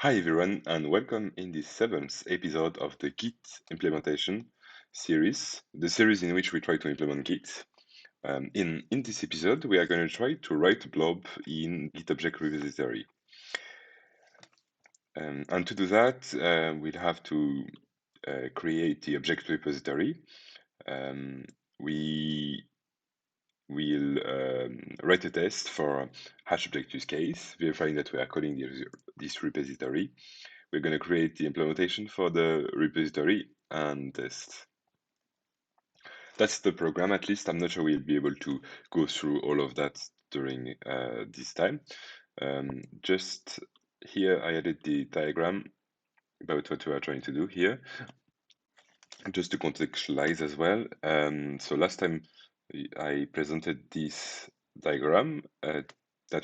Hi everyone, and welcome in this 7th episode of the Git implementation series, the series in which we try to implement Git. In this episode, we are going to try to write a blob in Git Object Repository. And to do that, we'll have to create the Object Repository. We will write a test for HashObjectUseCase, verifying that we are calling this repository. We're going to create the implementation for the repository and test. That's the program, at least. I'm not sure we'll be able to go through all of that during this time. Just here, I added the diagram about what we are trying to do here, just to contextualize as well. So last time I presented this diagram that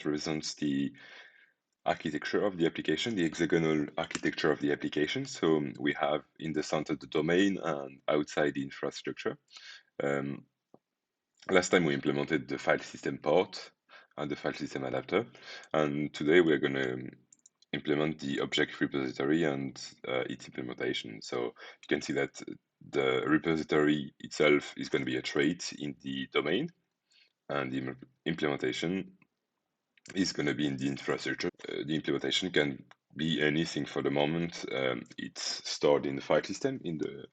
represents the architecture of the application, the hexagonal architecture of the application. So we have in the center the domain and outside the infrastructure. Last time we implemented the file system part and the file system adapter, and today we are going to implement the object repository and its implementation. So you can see that the repository itself is going to be a trait in the domain, and the implementation is going to be in the infrastructure. The implementation can be anything for the moment. It's stored in the file system in the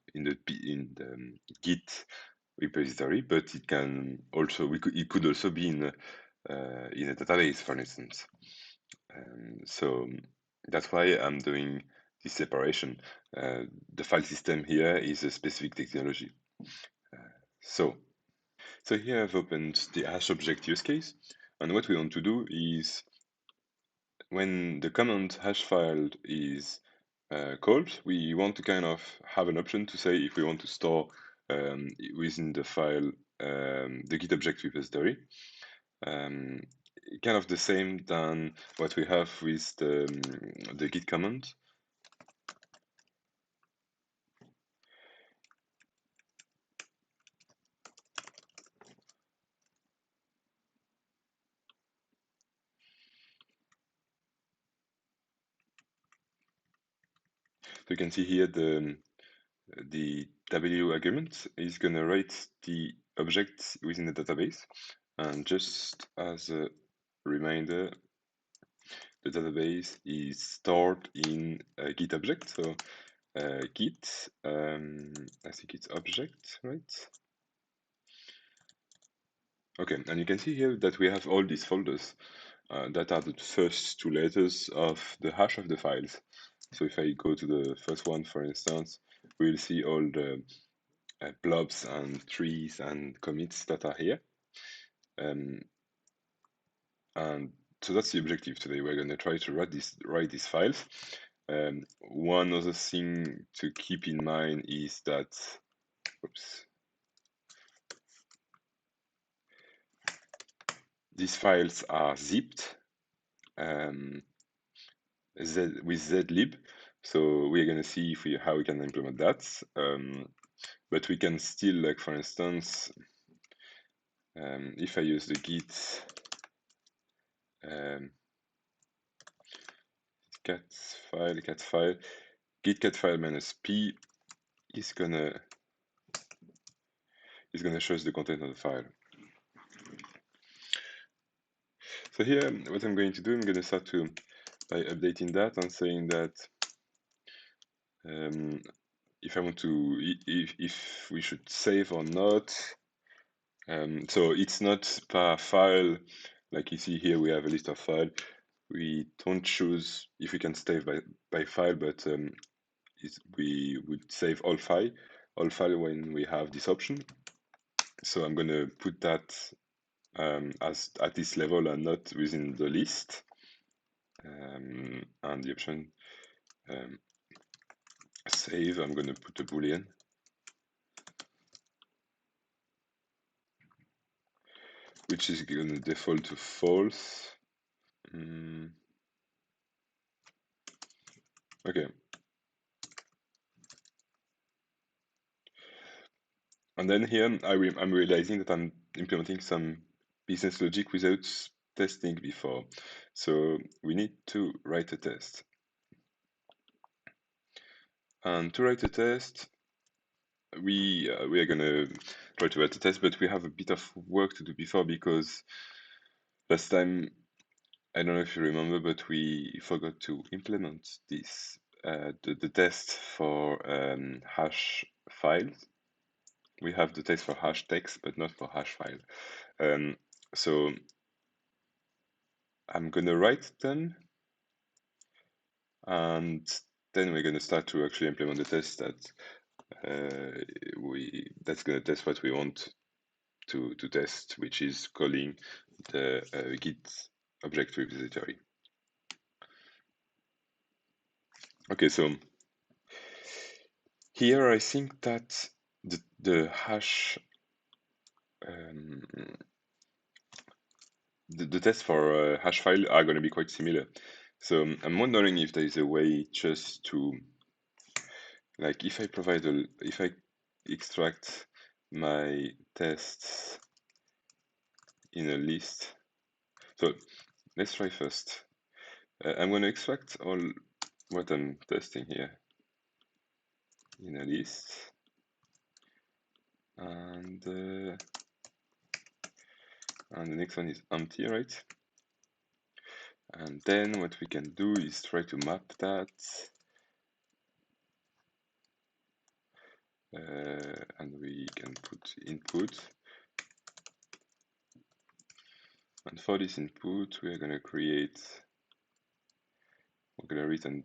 Git repository, but it can also it could also be in a database, for instance. So that's why I'm doing this separation. The file system here is a specific technology. So here I've opened the HashObject use case, and what we want to do is when the command hash file is called, we want to kind of have an option to say if we want to store within the file the Git object repository. Kind of the same than what we have with the git command. So you can see here the W argument is going to write the object within the database. And just as a reminder, the database is stored in a Git object. So Git, I think it's object, right? Okay, and you can see here that we have all these folders that are the first two letters of the hash of the files. So if I go to the first one, for instance, we'll see all the blobs and trees and commits that are here. And so that's the objective today. We're going to try to write these files. One other thing to keep in mind is that, oops, these files are zipped with zlib. So we're going to see how we can implement that. But we can still, like for instance, if I use the git cat file, git cat file minus p is gonna show us the content of the file. So here, what I'm going to do, I'm going to start by updating that and saying that if I want to, if we should save or not. So it's not per file, like you see here, we have a list of files. We don't choose if we can save by file, but we would save all file when we have this option. So I'm going to put that as at this level and not within the list. And the option save, I'm going to put a boolean. Which is going to default to false. Okay. And then here I'm realizing that I'm implementing some business logic without testing before. So we need to write a test. And to write a test, we are going to try to write a test, but we have a bit of work to do before, because last time, I don't know if you remember, but we forgot to implement this, the test for hash files. We have the test for hash text, but not for hash file. So I'm going to write them, and then we're going to start to actually implement the test that's going to test what we want to test, which is calling the Git object repository. Okay, so here I think that the hash the tests for hash file are going to be quite similar. So I'm wondering if there is a way just to, like, if I extract my tests in a list. So let's try first. I'm going to extract all what I'm testing here in a list, and the next one is empty, right? And then what we can do is try to map that, and we can put input. And for this input, we're going to return,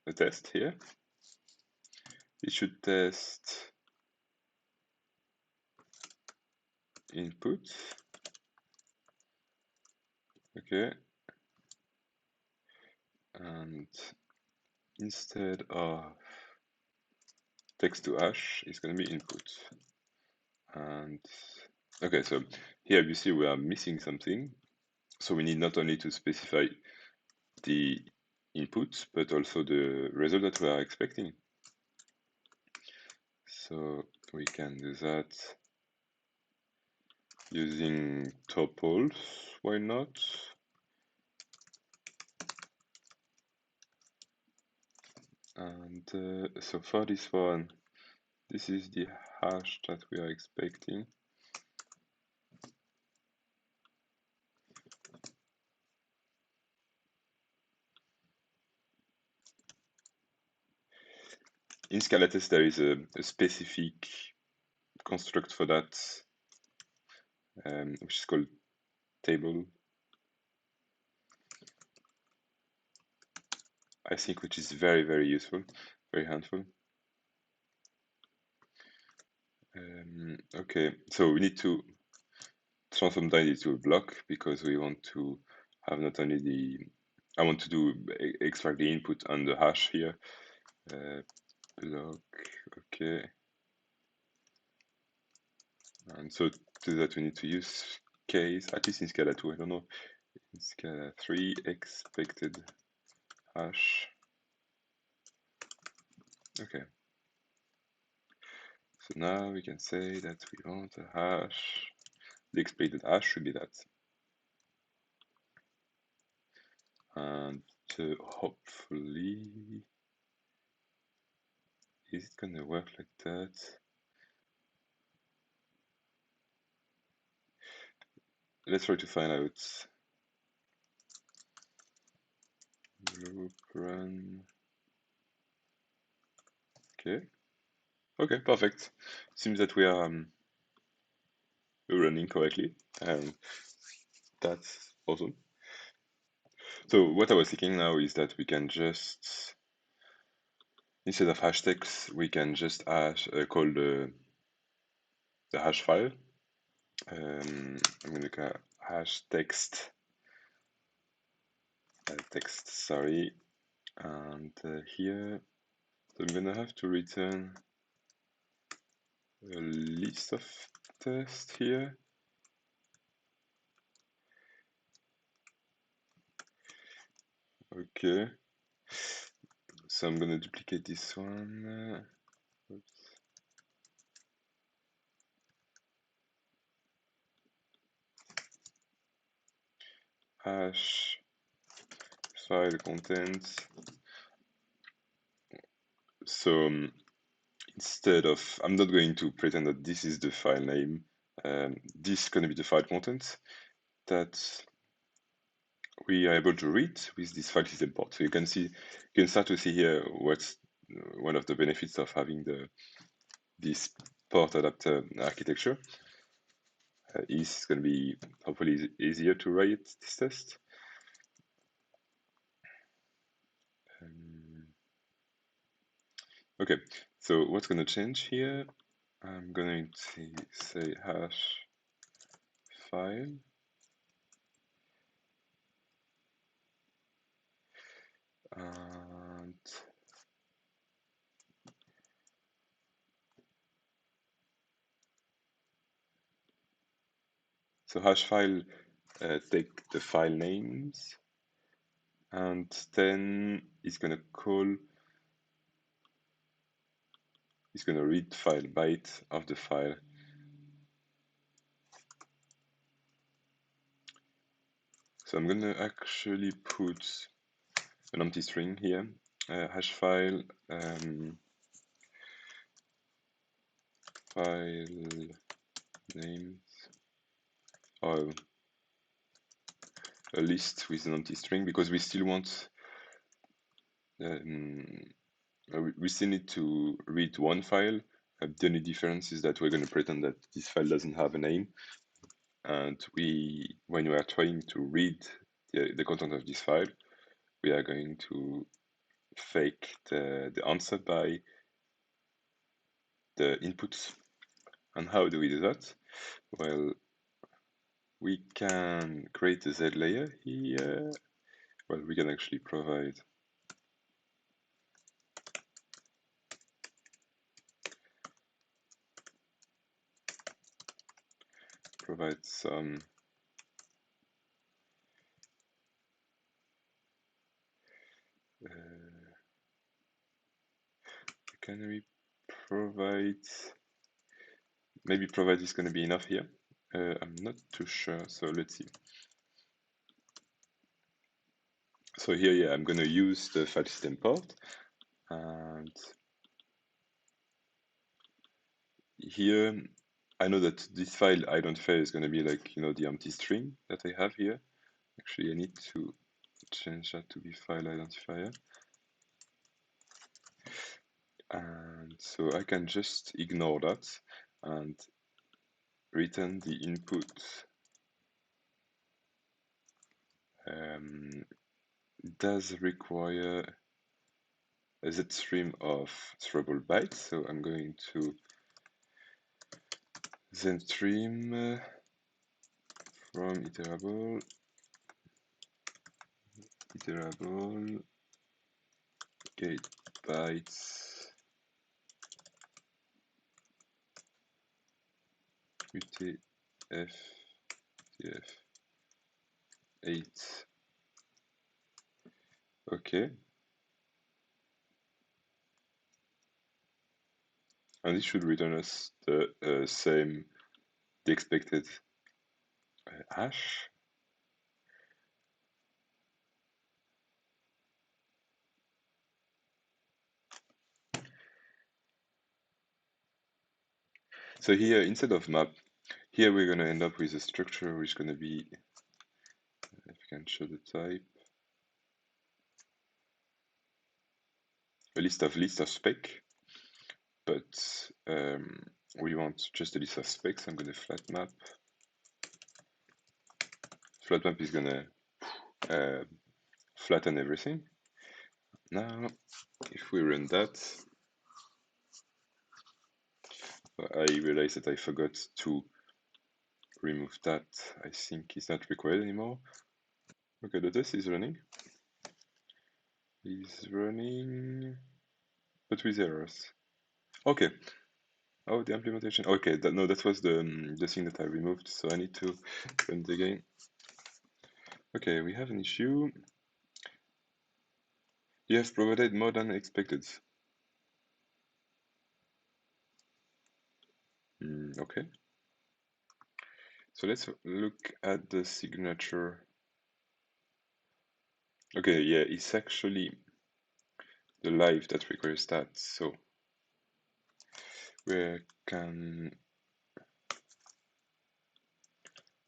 a test here. It should test input. Okay. And instead of text to hash, it's going to be input. And okay, so here you see we are missing something. So we need not only to specify the input, but also the result that we are expecting. So we can do that using tuples, why not? And so for this one, this is the hash that we are expecting. In Scala test, there is a specific construct for that, which is called table, I think, which is very, very useful, very handful. Okay, so we need to transform that into a block, because we want to have not only I want to extract the input and the hash here. Block, okay. And so to do that, we need to use case, at least in Scala 2, I don't know, in Scala 3, expected hash. Okay. So now we can say that we want a hash. The expected hash should be that. And hopefully, is it gonna work like that? Let's try to find out. Loop run. Okay. Okay, perfect. Seems that we are running correctly, and that's awesome. So what I was thinking now is that we can just, instead of hash text, we can just call the hash file. I'm going to call hash text, sorry, and here, so I'm going to have to return a list of tests here. Okay, so I'm going to duplicate this one. Oops. Hash file contents. So instead of, I'm not going to pretend that this is the file name. This is going to be the file content that we are able to read with this file system port. So you can start to see here what's one of the benefits of having this port adapter architecture. Is going to be hopefully easier to write this test. Okay, so what's going to change here? I'm going to say hash file. And so hash file take the file names, and then it's going to read file byte of the file. So I'm going to actually put an empty string here, hash file file names, or a list with an empty string, because we still want we still need to read one file. The only difference is that we're going to pretend that this file doesn't have a name, and when we are trying to read the content of this file, we are going to fake the answer by the inputs. And how do we do that? Well, we can create a Z layer here. Well, we can actually provide some can we provide, maybe provide is going to be enough here. I'm not too sure, so let's see. So here, yeah, I'm going to use the file system port, and here I know that this file identifier is going to be like, the empty string that I have here. Actually, I need to change that to be file identifier. And so I can just ignore that and return the input does require a Z stream of throwable bytes. So I'm going to Z stream from iterable get bytes UTF-8. Okay. And this should return us the expected hash. So here, instead of map, here we're going to end up with a structure which is going to be, if you can show the type, a list of spec, but we want just a list of specs. I'm going to flat map. Flat map is going to flatten everything. Now, if we run that, I realize that I forgot to remove that. I think it's not required anymore. Okay, the test is running. But with errors. Okay. Oh, the implementation. Okay, no, that was the thing that I removed, so I need to run it again. Okay, we have an issue. You have provided more than expected. Okay. So let's look at the signature. Okay, yeah, it's actually the live that requires that. So we can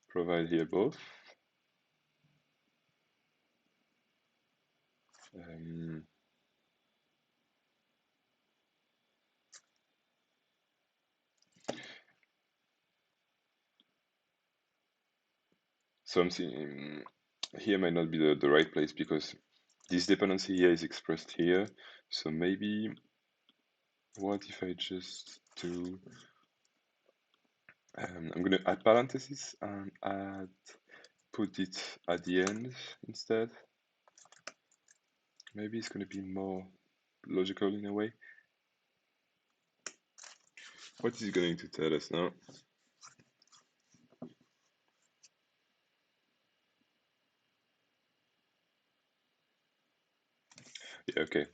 provide here both. So I'm seeing here might not be the right place because this dependency here is expressed here. So maybe what if I just do, I'm going to add parentheses and put it at the end instead. Maybe it's going to be more logical in a way. What is it going to tell us now? Yeah, okay.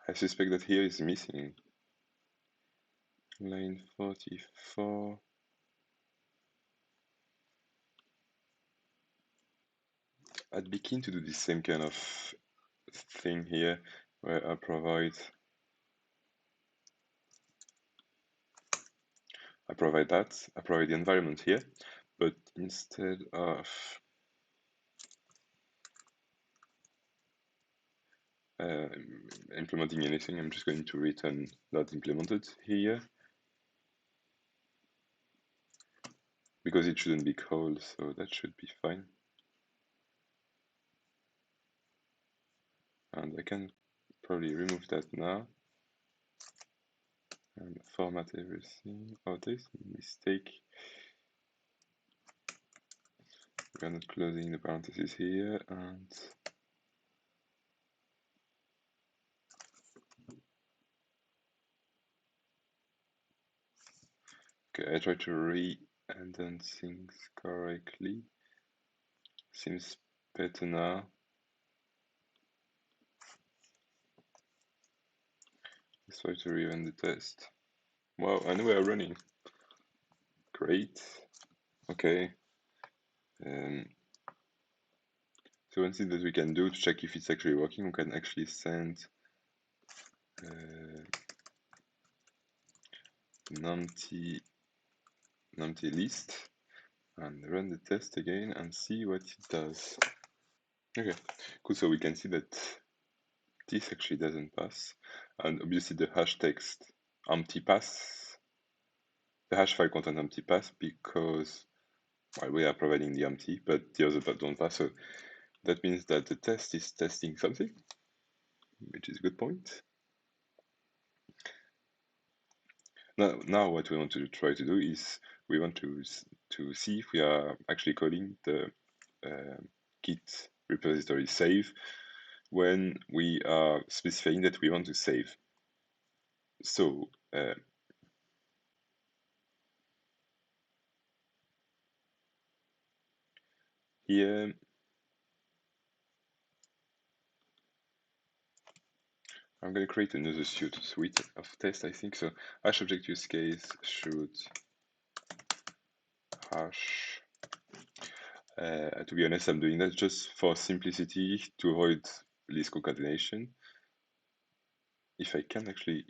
I suspect that here is missing. Line 44. I'd be keen to do the same kind of thing here where I provide that, I provide the environment here, but instead of implementing anything, I'm just going to return not implemented here because it shouldn't be called, so that should be fine. And I can probably remove that now and format everything. Oh, there's a mistake. We're not closing the parentheses here, and okay, I try to re-indent things correctly. Seems better now. Let's try to re-run the test. Wow, and we are running. Great. Okay. So one thing that we can do to check if it's actually working, we can actually send numpty list and run the test again and see what it does. Okay, cool. So we can see that this actually doesn't pass, and obviously the hash text empty pass, the hash file content empty pass because well, we are providing the empty, but the other don't pass. So that means that the test is testing something, which is a good point. Now what we want to try to do is we want to see if we are actually calling the Git repository save when we are specifying that we want to save. So here I'm going to create another suite of tests, I think. So HashObjectUseCase should hash. To be honest, I'm doing that just for simplicity to avoid list concatenation. If I can actually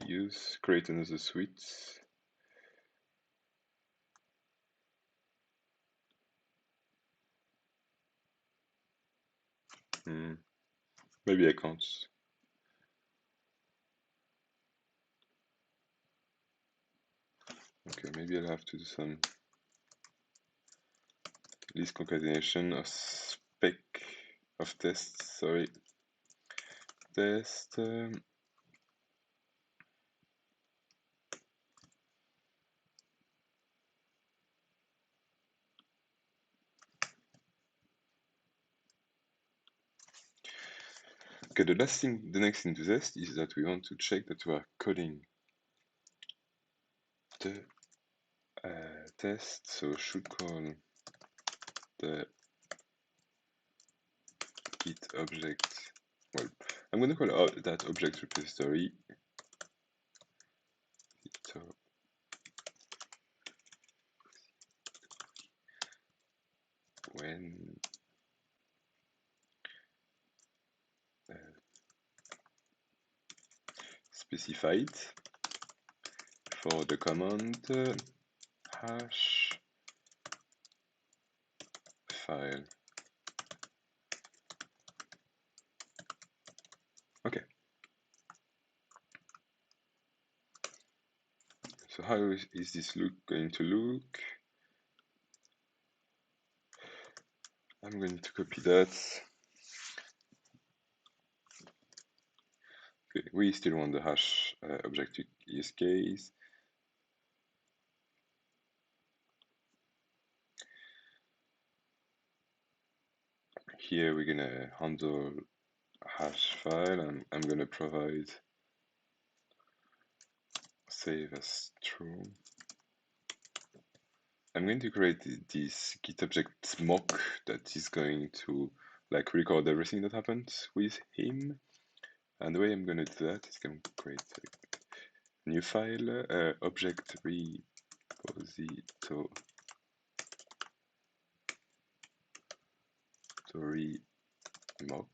create another suite. Maybe I can't. Okay, maybe I'll have to do some list concatenation of spec of tests. Sorry, test. Okay, the next thing to test is that we want to check that we are calling the test. So should call the Git object. Well, I'm going to call that object repository. When specified for the command hash file. Okay. So how is this going to look? I'm going to copy that. Okay, we still want the hash object use case. Here we're gonna handle hash file, and I'm gonna provide save as true. I'm going to create this GitObjectMock that is going to like record everything that happens with him. And the way I'm going to do that is going to create a new file, ObjectRepositoryMock.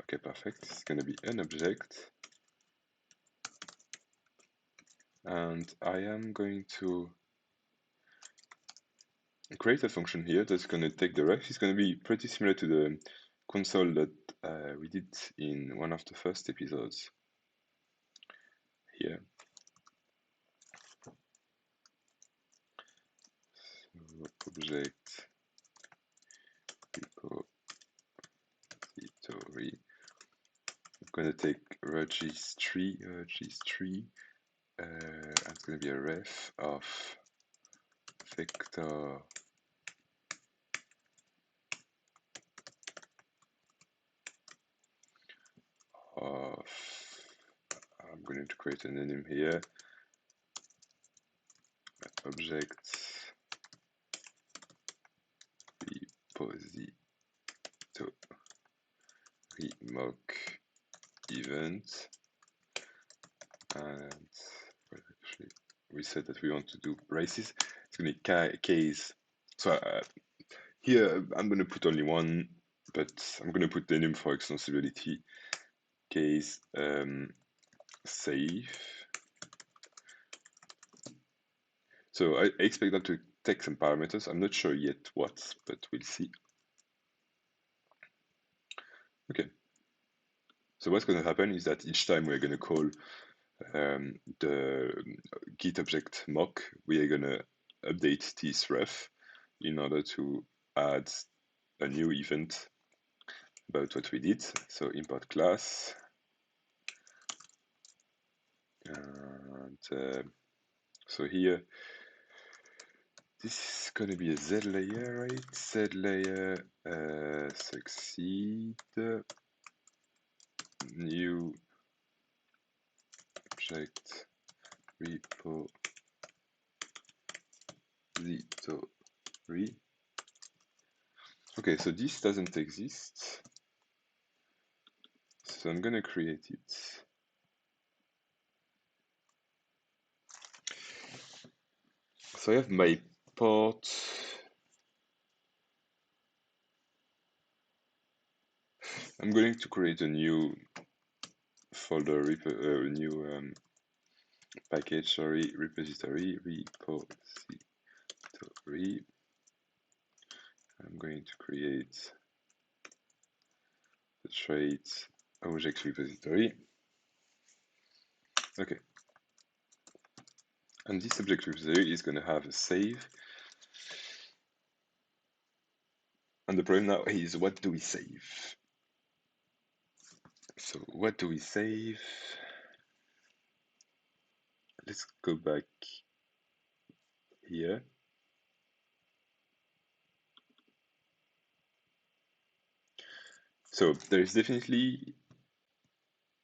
Okay, perfect. It's going to be an object. And I am going to create a function here that's going to take the ref. It's going to be pretty similar to the console that we did in one of the first episodes here. So Object Repository. I'm going to take registry, and it's going to be a ref of vector of, I'm going to create an enum here, object repository mock event, and actually we said that we want to do braces. It's going to be case. So here I'm going to put only one, but I'm going to put the enum for extensibility. Case save. So I expect that to take some parameters. I'm not sure yet what, but we'll see. Okay. So what's going to happen is that each time we're going to call the GitObjectMock, we are going to update this ref in order to add a new event about what we did. So import class, and so here this is going to be a Z layer, right? Z layer succeed new object repository. Okay, so this doesn't exist, so I'm gonna create it. So I have my port. I'm going to create a new folder, new package, sorry, repository. I'm going to create the trait object repository. Okay. And this object repository is going to have a save. And the problem now is, what do we save? So what do we save? Let's go back here. So there is definitely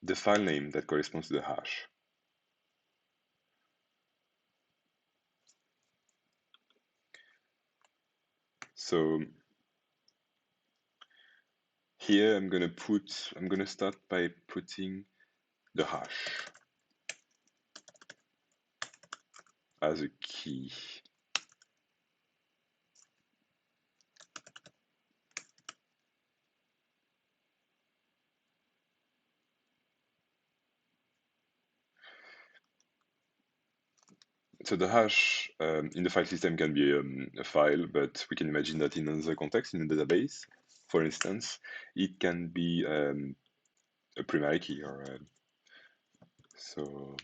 the file name that corresponds to the hash. So here I'm going to start by putting the hash as a key. So the hash in the file system can be a file, but we can imagine that in another context, in a database, for instance, it can be a primary key, or so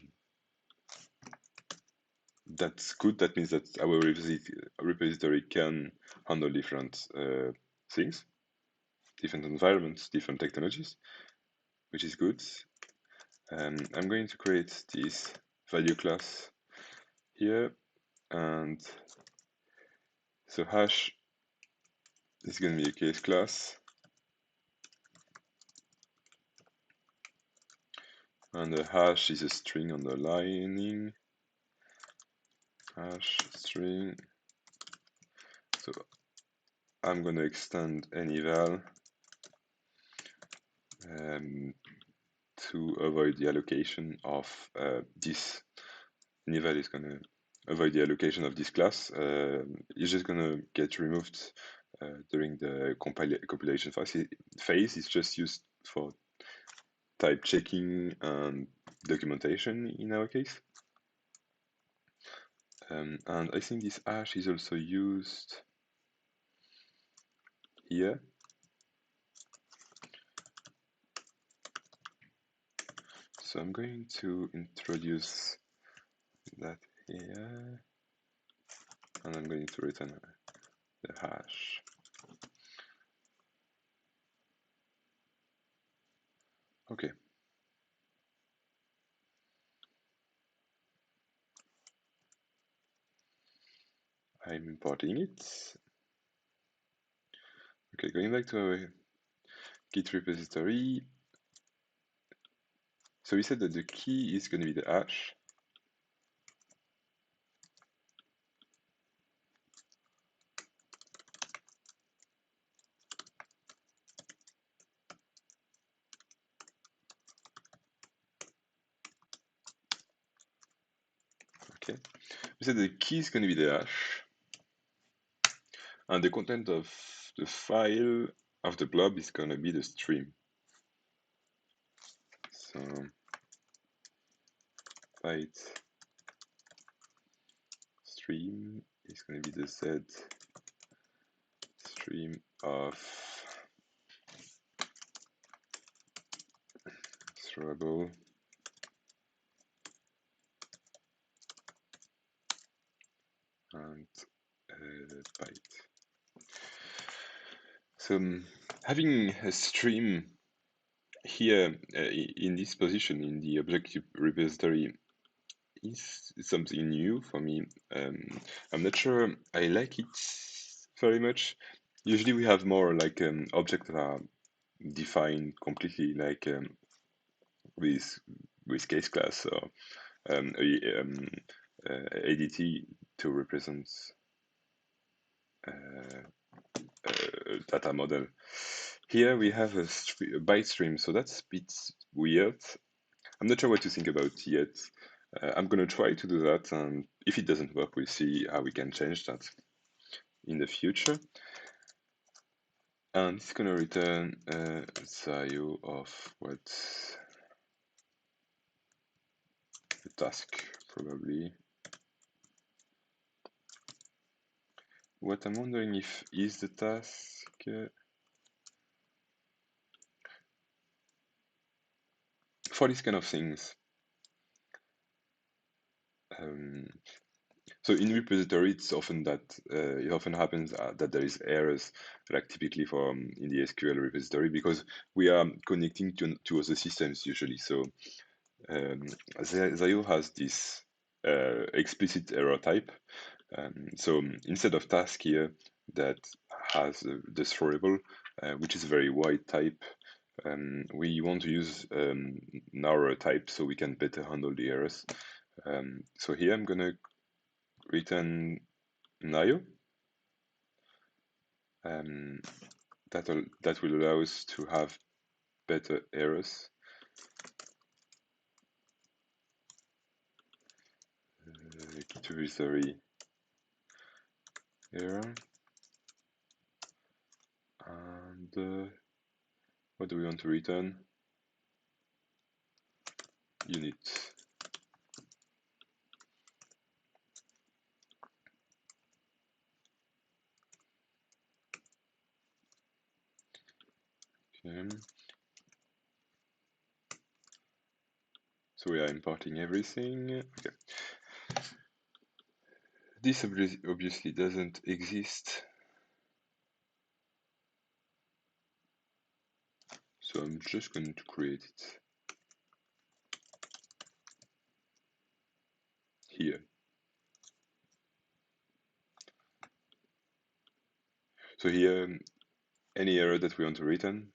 that's good. That means that our repository can handle different things, different environments, different technologies, which is good. I'm going to create this value class here, and so hash is going to be a case class, and the hash is a string underlining hash string. So I'm going to extend any val to avoid the allocation of this. Any val is going to avoid the allocation of this class. It's just going to get removed during the compilation phase. It's just used for type checking and documentation in our case. And I think this hash is also used here. So I'm going to introduce that here, and I'm going to return the hash. Okay. I'm importing it. Okay, going back to our Git repository. So we said that the key is going to be the hash. Okay. We said the key is going to be the hash. And the content of the file of the blob is going to be the stream. So byte stream is going to be the Z stream of throwable and byte. So having a stream here in this position in the object repository is something new for me. I'm not sure I like it very much. Usually we have more like objects that are defined completely, like with case class or ADT to represent data model. Here we have a byte stream, so that's a bit weird. I'm not sure what to think about yet. I'm going to try to do that, and if it doesn't work, we'll see how we can change that in the future. And it's going to return a value of what the task, probably. What I'm wondering if is the task. For these kind of things. So in repository, it's often that it often happens that there is errors, like typically for in the SQL repository, because we are connecting to other systems usually. So Zayo has this explicit error type. So instead of task here that has the throwable, which is a very wide type, we want to use narrower type so we can better handle the errors. So here I'm going to return Nayo. That will allow us to have better errors. Git repository error. And what do we want to return? Unit. So we are importing everything. Okay. This obviously doesn't exist. So I'm just going to create it here. So here, any error that we want to return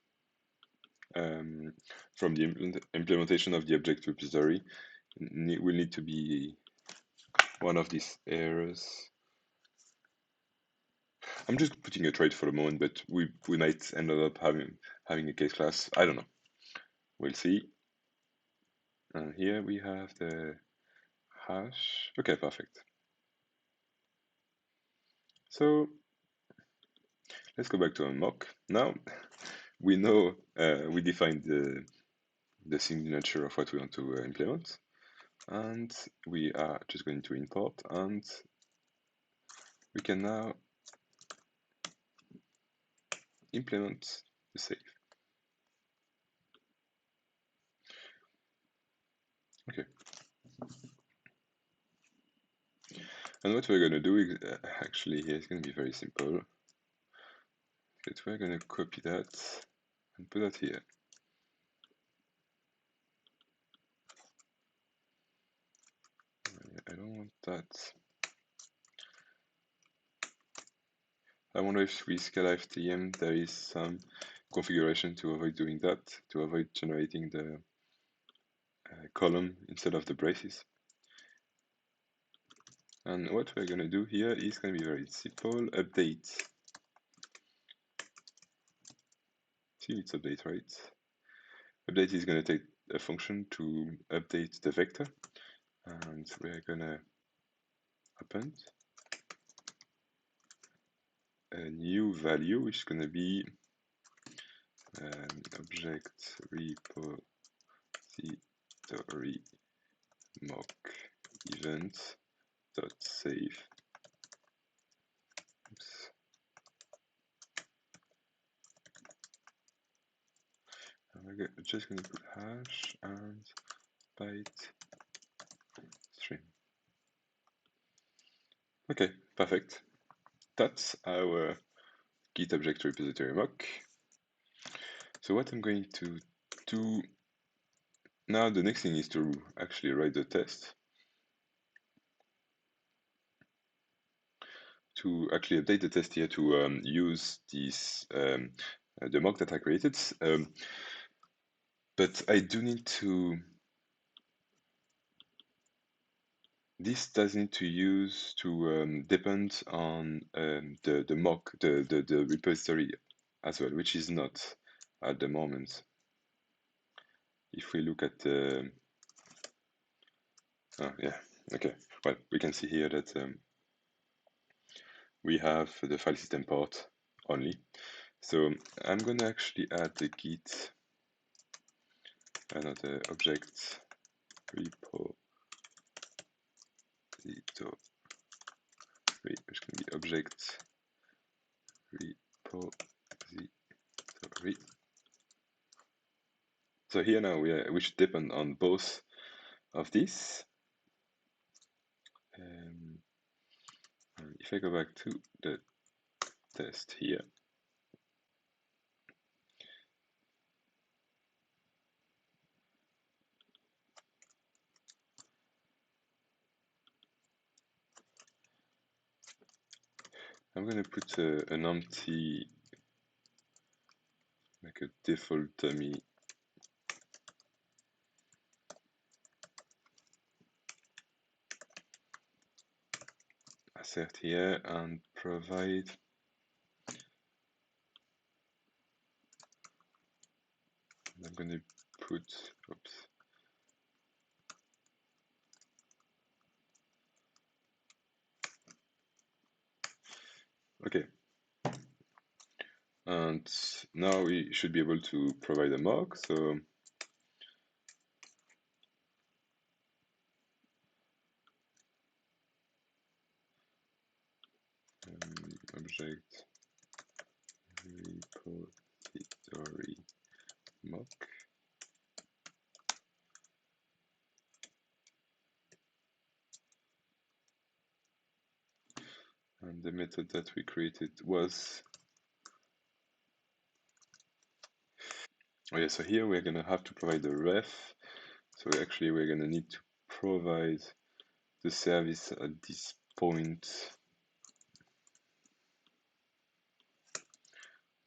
from the implementation of the object repository will need to be one of these errors. I'm just putting a trait for the moment, but we might end up having a case class. I don't know. We'll see. And here we have the hash. Okay, perfect. So let's go back to our mock. Now we know we defined the signature of what we want to implement, and we are just going to import, and we can now implement the save. Okay. And what we're going to do actually here is going to be very simple. But we're going to copy that and put that here. I don't want that. I wonder if with scala-ftm there is some configuration to avoid doing that, to avoid generating the column instead of the braces. And what we're going to do here is going to be very simple. Update. See, it's update, right? Update is going to take a function to update the vector, and we're going to append a new value, which is going to be ObjectRepositoryMock event.save. Oops. And we're just going to put hash and byte string. Okay, perfect. That's our Git object repository mock. So what I'm going to do now, the next thing is to actually write the test to actually update the test here to use this the mock that I created. But I do need to. This does need to use to depend on the mock, the repository as well, which is not at the moment. If we look at the, yeah, okay. Well, we can see here that we have the file system port only. So I'm going to actually add the git another object repo which can be object repository. So here now we should depend on both of these. If I go back to the test here, I'm going to put an empty, like a default dummy assert here and provide I'm going to put, oops, okay. And now we should be able to provide a mock. So object repository mock. And the method that we created was, oh yeah, so here we're gonna have to provide a ref. So actually we're gonna need to provide the service at this point.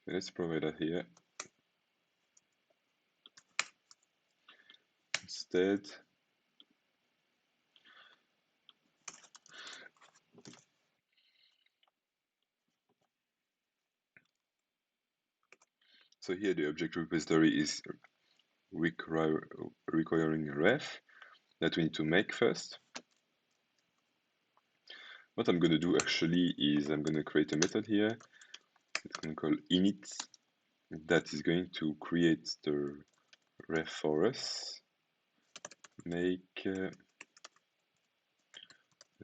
So let's provide that here instead. So here the object repository is requiring a ref that we need to make first. What I'm going to do actually is I'm going to create a method here. It's going to call init that is going to create the ref for us. Make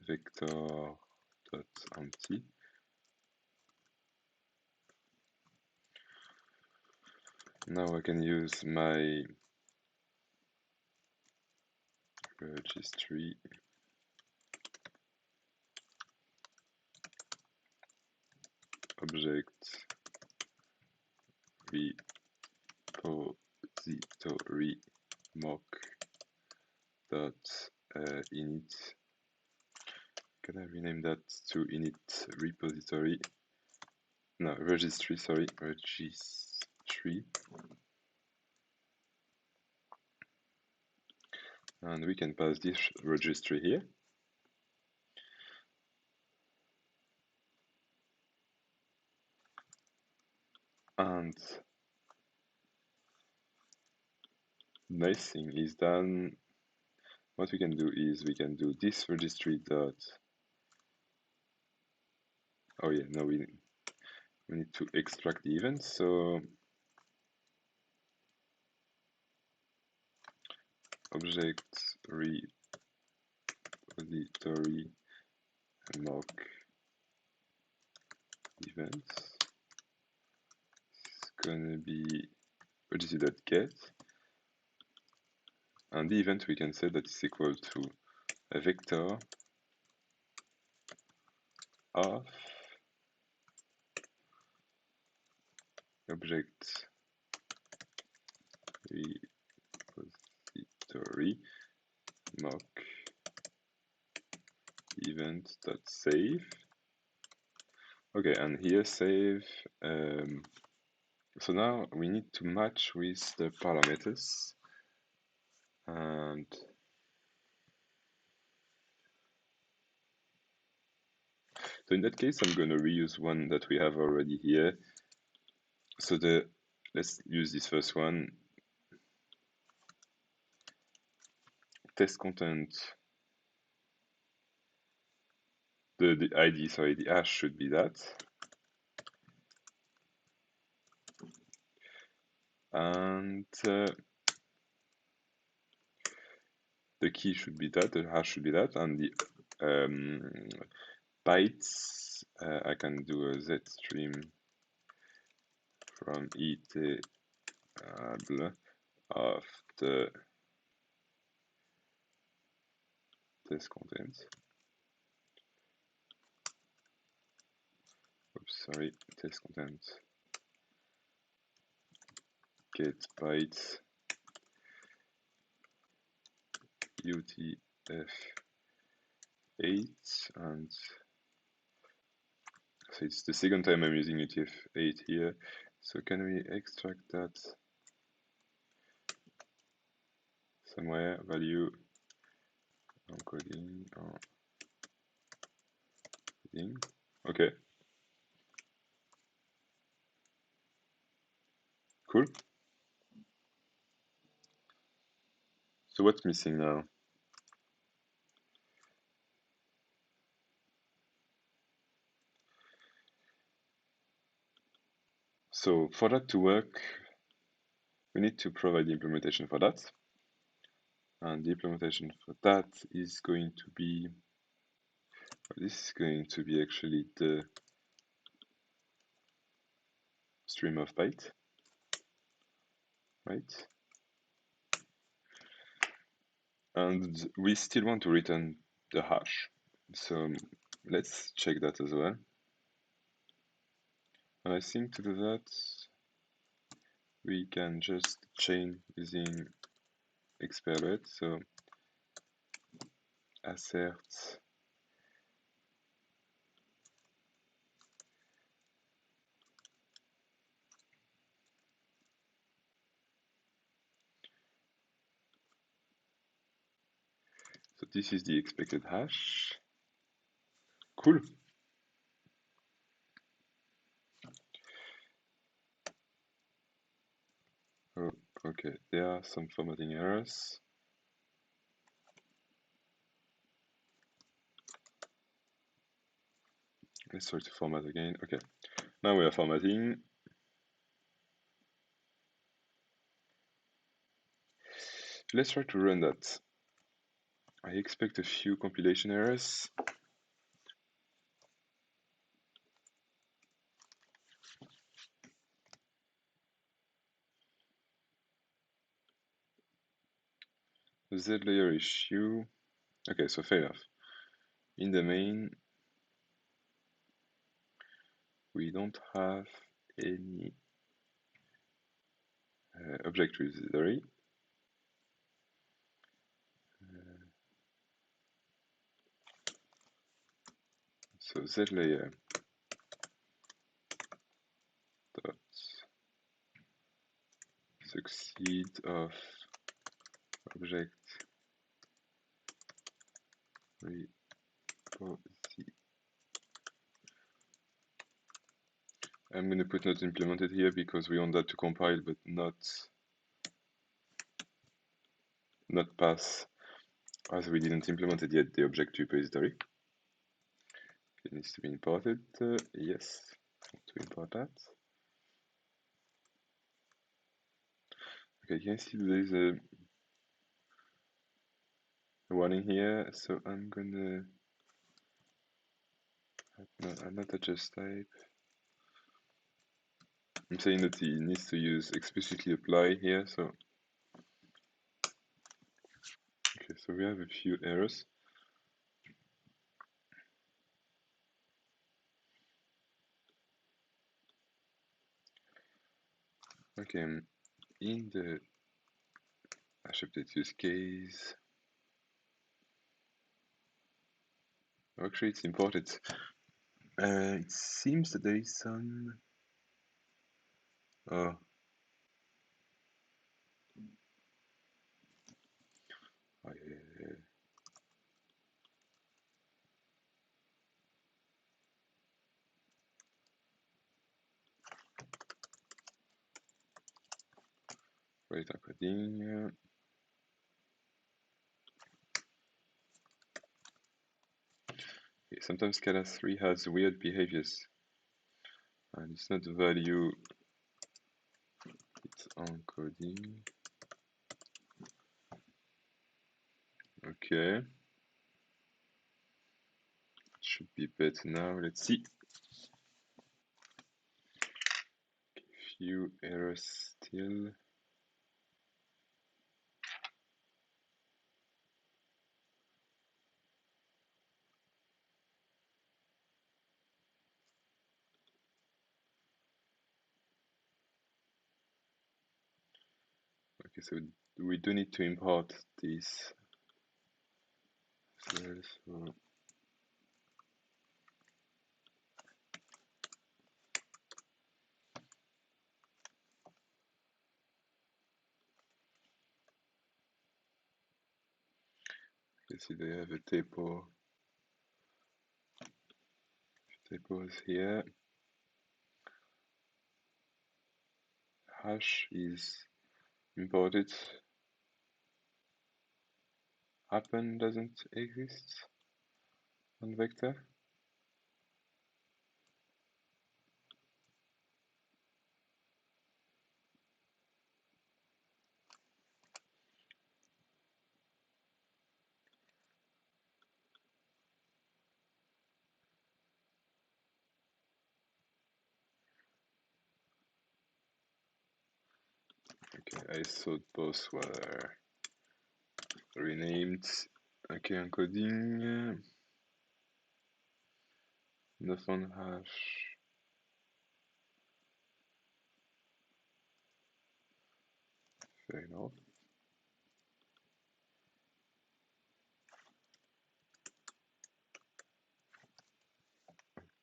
vector.empty. Now I can use my registry ObjectRepositoryMock init. Can I rename that to init repository? No, registry, sorry, registry. And we can pass this registry here. And nice thing is then what we can do is we can do this registry dot. Oh yeah, no, we need to extract the event. So ObjectRepository mock events is gonna be registry.get, and the event we can say that is equal to a vector of ObjectRepository mock event.save. Okay, and here save. So now we need to match with the parameters, and so in that case I'm going to reuse one that we have already here. So let's use this first one. Test content. The ID, sorry, the hash should be that. And the key should be that, the hash should be that, and the bytes, I can do a zstream from it of the test content. Oops, sorry, test content get bytes UTF-8, and so it's the second time I'm using UTF-8 here. So can we extract that somewhere? Value encoding or coding. Okay. Cool. So what's missing now? So for that to work, we need to provide the implementation for that. And the implementation for that is going to be, this is going to be actually the stream of byte. right? And we still want to return the hash. So let's check that as well. And I think to do that, we can just chain using expert. So assert so this is the expected hash. Cool. Oh, okay, there are some formatting errors. Let's try to format again. Okay, now we are formatting. Let's try to run that. I expect a few compilation errors. The Z layer issue. Okay, so fair enough. In the main, we don't have any object repository. So Z layer dot succeed of object repo. I'm going to put not implemented here because we want that to compile but not pass, as we didn't implement it yet, the object repository. It needs to be imported. Yes, to import that. Okay, you can see there is a warning here, so I'm gonna not adjust type. I'm saying that it needs to use explicitly apply here, so okay, so we have a few errors. Okay, in the HashObjectUseCase, actually it's imported. It seems that there is some. Oh. Wait, encoding. Okay, sometimes Scala 3 has weird behaviors, and it's not the value, it's encoding. Okay, it should be better now. Let's see. Few errors still. Okay, so we do need to import this. So you see they have a typos here. Hash is imported. Happen doesn't exist on vector. Okay, I thought both were renamed. Okay, encoding. The font hash. Fair enough.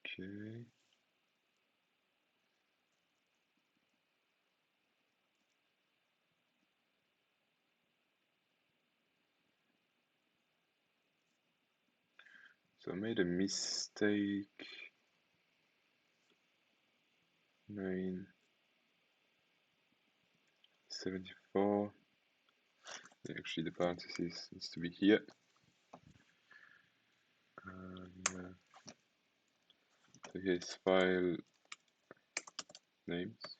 Okay. So I made a mistake. 974. Actually, the parentheses needs to be here. And, so here's file names.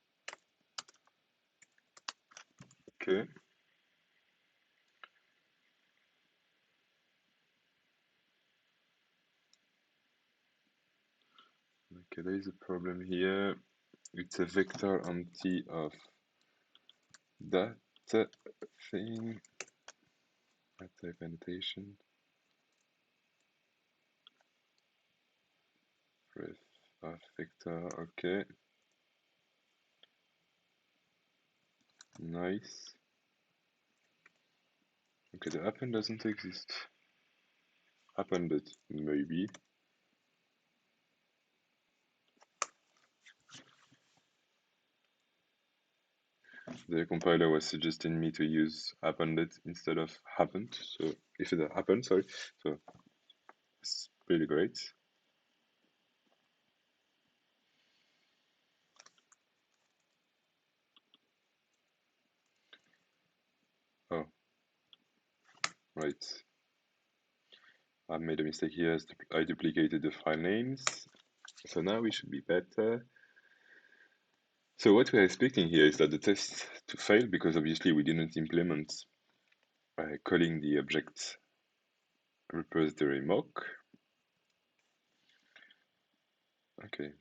Okay. Okay, there is a problem here. It's a vector empty of that thing. That type annotation. Ref of vector. Okay. Nice. Okay, the append doesn't exist. Appended, maybe. The compiler was suggesting me to use appended instead of happened. So if it happened, sorry. So it's pretty great. Oh, right. I made a mistake here as I duplicated the file names. So now we should be better. So what we're expecting here is that the test to fail because obviously we didn't implement calling the object repository mock. Okay,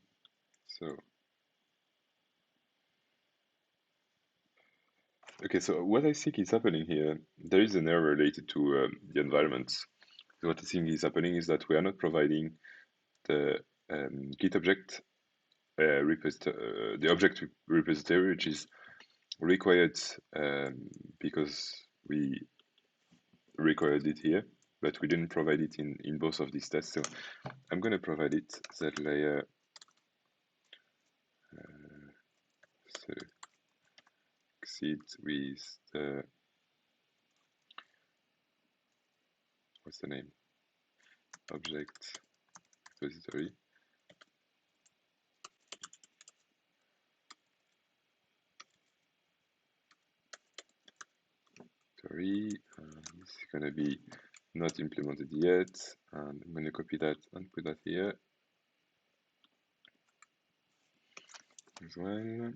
so what I think is happening here, there is an error related to the environment. So what I think is happening is that we are not providing the Git object the object repository, which is required because we required it here, but we didn't provide it in both of these tests. So I'm going to provide it that layer succeed with the, what's the name? Object repository. This is going to be not implemented yet, and I'm going to copy that and put that here as well.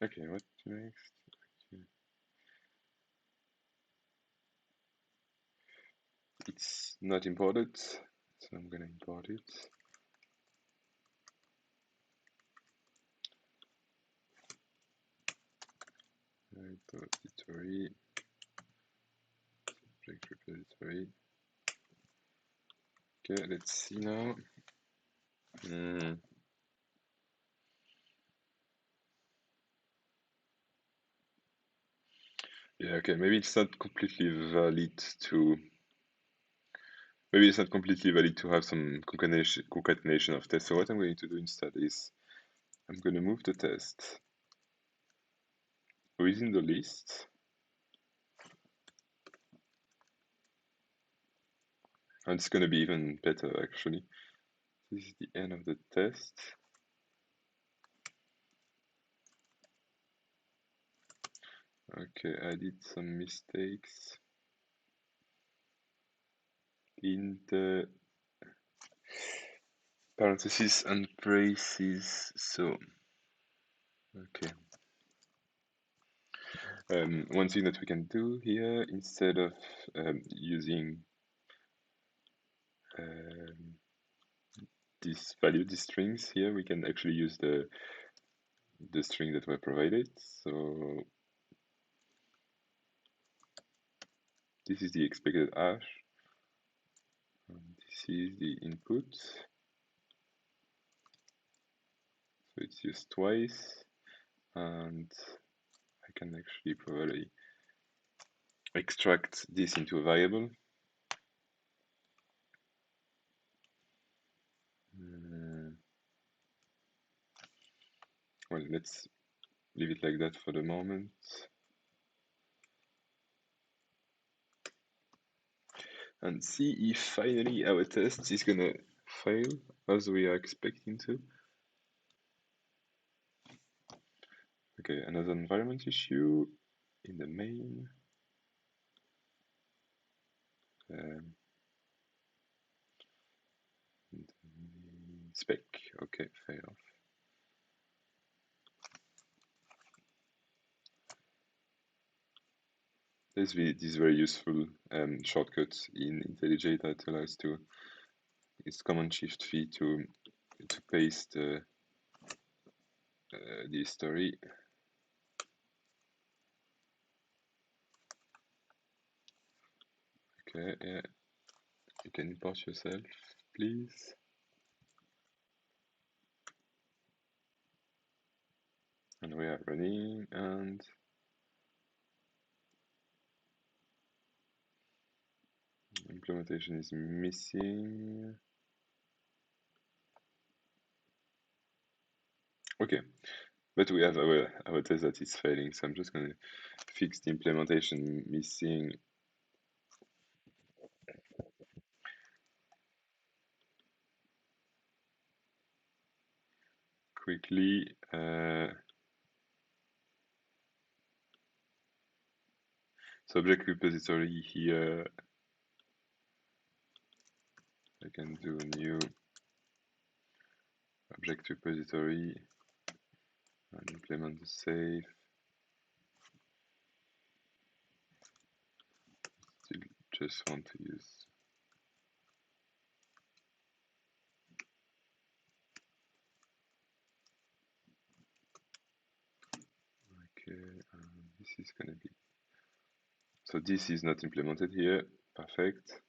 Okay, what next? Okay. It's not imported, so I'm going to import it. Repository, object repository. Okay, let's see now. Yeah, okay, maybe it's not completely valid to have some concatenation of tests. So what I'm going to do instead is I'm going to move the test within the list. And it's going to be even better actually. This is the end of the test. Okay, I did some mistakes in the parentheses and braces. So, okay. One thing that we can do here, instead of using this value, these strings here, we can actually use the the string that were provided. So this is the expected hash, and this is the input. So it's used twice, and I can actually probably extract this into a variable. Well, let's leave it like that for the moment. And see if finally our test is gonna fail as we are expecting to. Okay, another environment issue in the main. Spec, okay, fair enough. There's this very useful shortcut in IntelliJ that allows to use Command Shift V to paste the history. Okay, yeah, you can import yourself, please. And we are running, and implementation is missing. Okay, but we have our test that is failing, so I'm just going to fix the implementation missing. Quickly. So object repository here, I can do new object repository and implement the save. Still just want to use this is gonna be, so this is not implemented here. Perfect.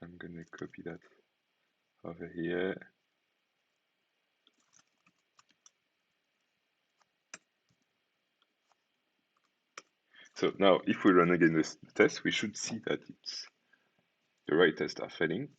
I'm gonna copy that over here. So now if we run again this test, we should see that it's the right tests are failing.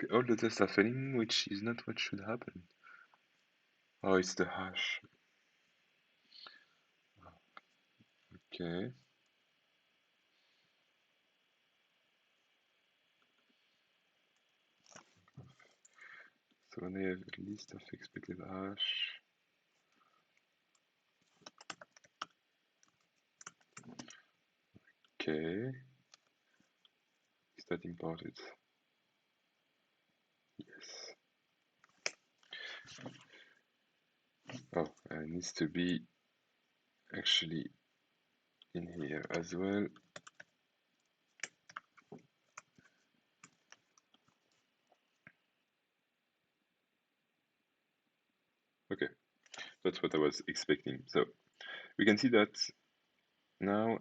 Okay, all the tests are failing, which is not what should happen. Oh, it's the hash. Okay. So when I have a list of expected hash, okay, is that imported? Yes. Oh, it needs to be actually in here as well. Okay, that's what I was expecting. So we can see that now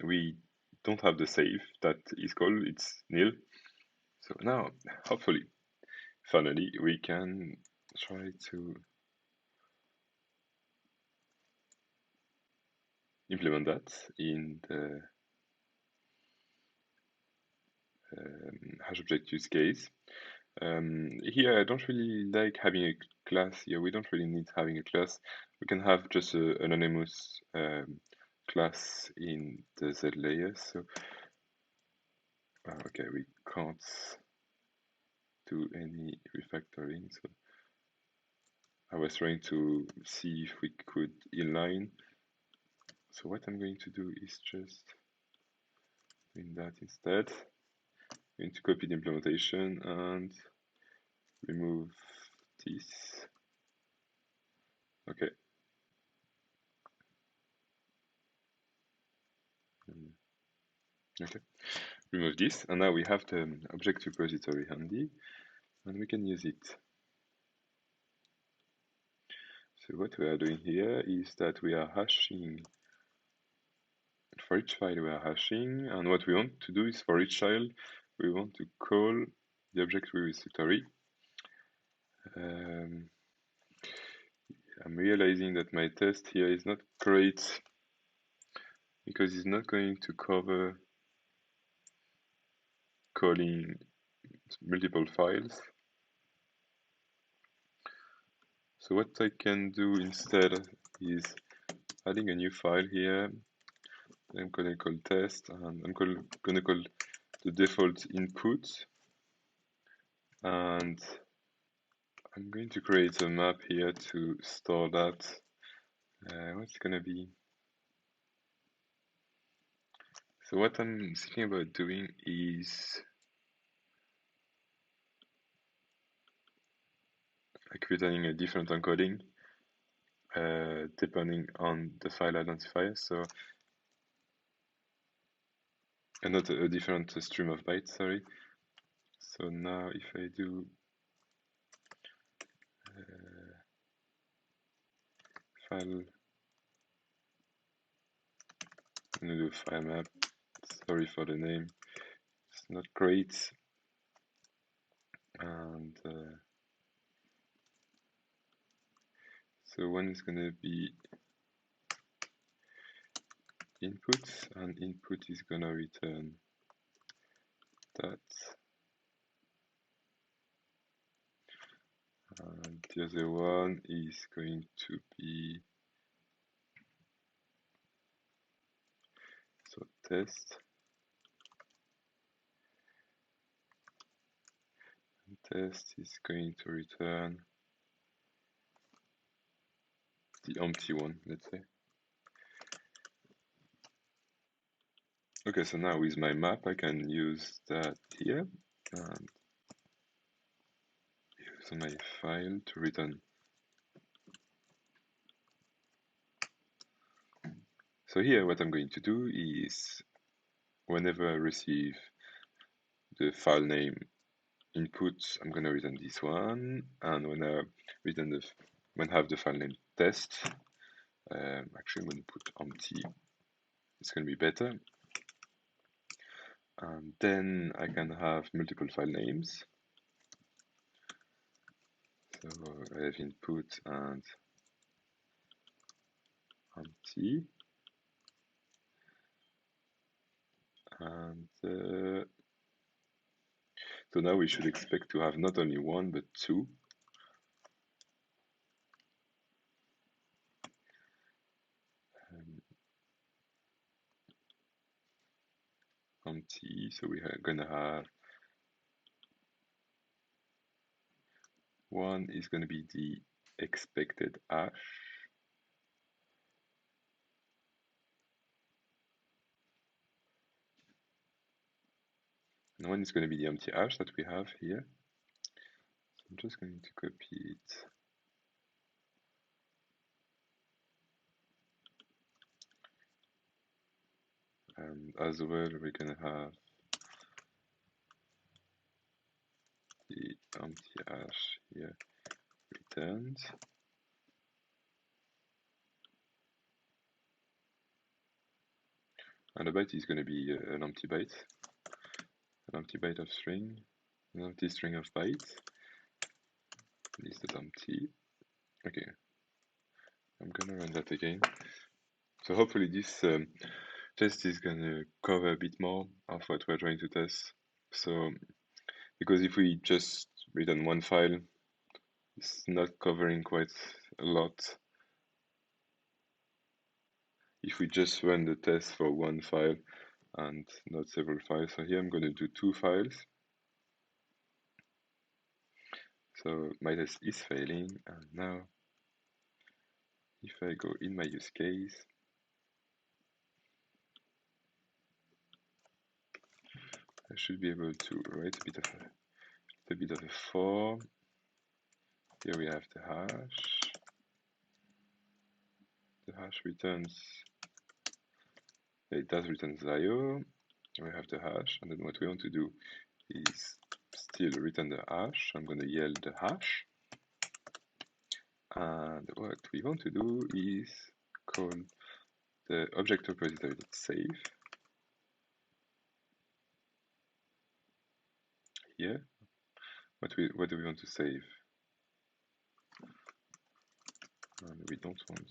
we don't have the save that is called, it's nil. So now, hopefully, finally, we can try to implement that in the HashObject use case. Here, I don't really like having a class here. We don't really need having a class. We can have just an anonymous class in the Z layer. So, okay, we can't do any refactoring. So I was trying to see if we could inline. So what I'm going to do is just doing that instead. I'm going to copy the implementation and remove this. Okay. Okay. Remove this, and now we have the object repository handy, and we can use it. So what we are doing here is that we are hashing. For each file we are hashing, and what we want to do is for each file we want to call the object repository. I'm realizing that my test here is not great because it's not going to cover calling multiple files. So what I can do instead is adding a new file here. I'm going to call test, and I'm going to call the default input, and I'm going to create a map here to store that. What's going to be? So what I'm thinking about doing is like returning a different encoding depending on the file identifier. So not a different stream of bytes, sorry. So now if I do file, I'm going to do file map. Sorry for the name, it's not great. And so one is going to be input, and input is going to return that. And the other one is going to be so test. And test is going to return the empty one, let's say. Okay, so now with my map, I can use that here and use my file to return. So here, what I'm going to do is whenever I receive the file name input, I'm going to return this one, and when I return when I have the file name test, actually I'm going to put empty. It's going to be better. And then I can have multiple file names. So I have input and empty. And so now we should expect to have not only one, but two. Empty, so we are gonna have one is gonna be the expected hash. And one is gonna be the empty hash that we have here. So I'm just going to copy it. And as well, we're gonna have the empty hash here returned. And the byte is going to be an empty byte of string, an empty string of bytes. This is empty. Okay, I'm gonna run that again. So hopefully this test is gonna cover a bit more of what we're trying to test. So because if we just return one file, it's not covering quite a lot. If we just run the test for one file and not several files. So here I'm going to do two files. So my test is failing, and now if I go in my use case, I should be able to write a bit of a form. Here we have the hash. the hash returns, it does return 0. We have the hash, and then what we want to do is still return the hash. I'm going to yell the hash, and what we want to do is call the ObjectRepository.save here. What do we want to save? And we don't want.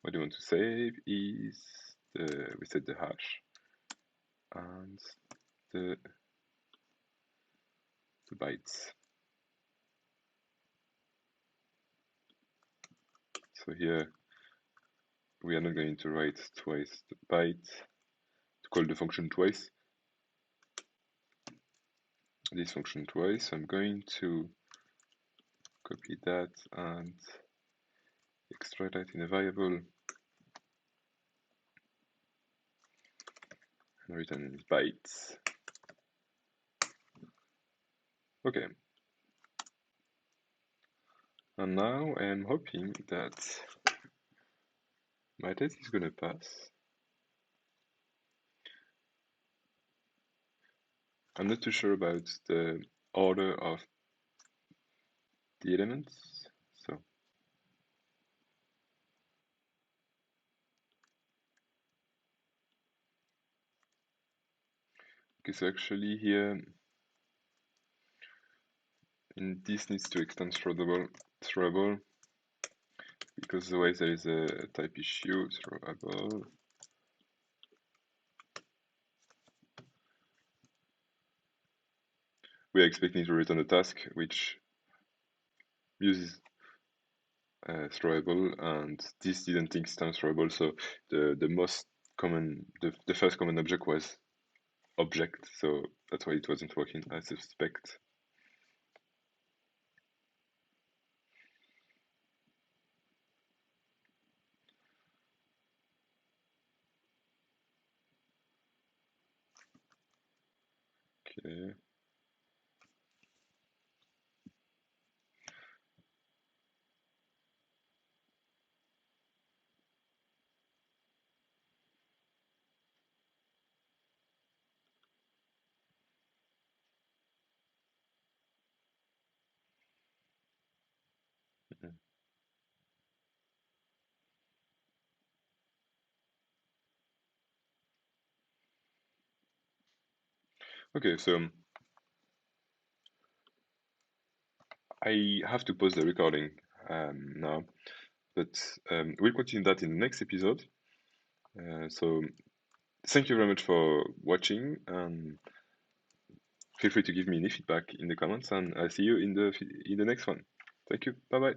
What we want to save is we set the hash and the bytes. So here we are not going to write twice the byte to call the function twice. This function twice. I'm going to copy that and extract that in a variable and return bytes. Okay. And now I am hoping that my test is going to pass. I'm not too sure about the order of the elements, so okay, so actually here this needs to extend throwable because otherwise there is a type issue. Throwable. We are expecting to return a task which uses throwable, and this didn't extend throwable, so the most common, the first common object was object, so that's why it wasn't working, I suspect. Okay. Okay, so I have to pause the recording now, but we'll continue that in the next episode. So thank you very much for watching, and feel free to give me any feedback in the comments, and I'll see you in the next one. Thank you. Bye bye.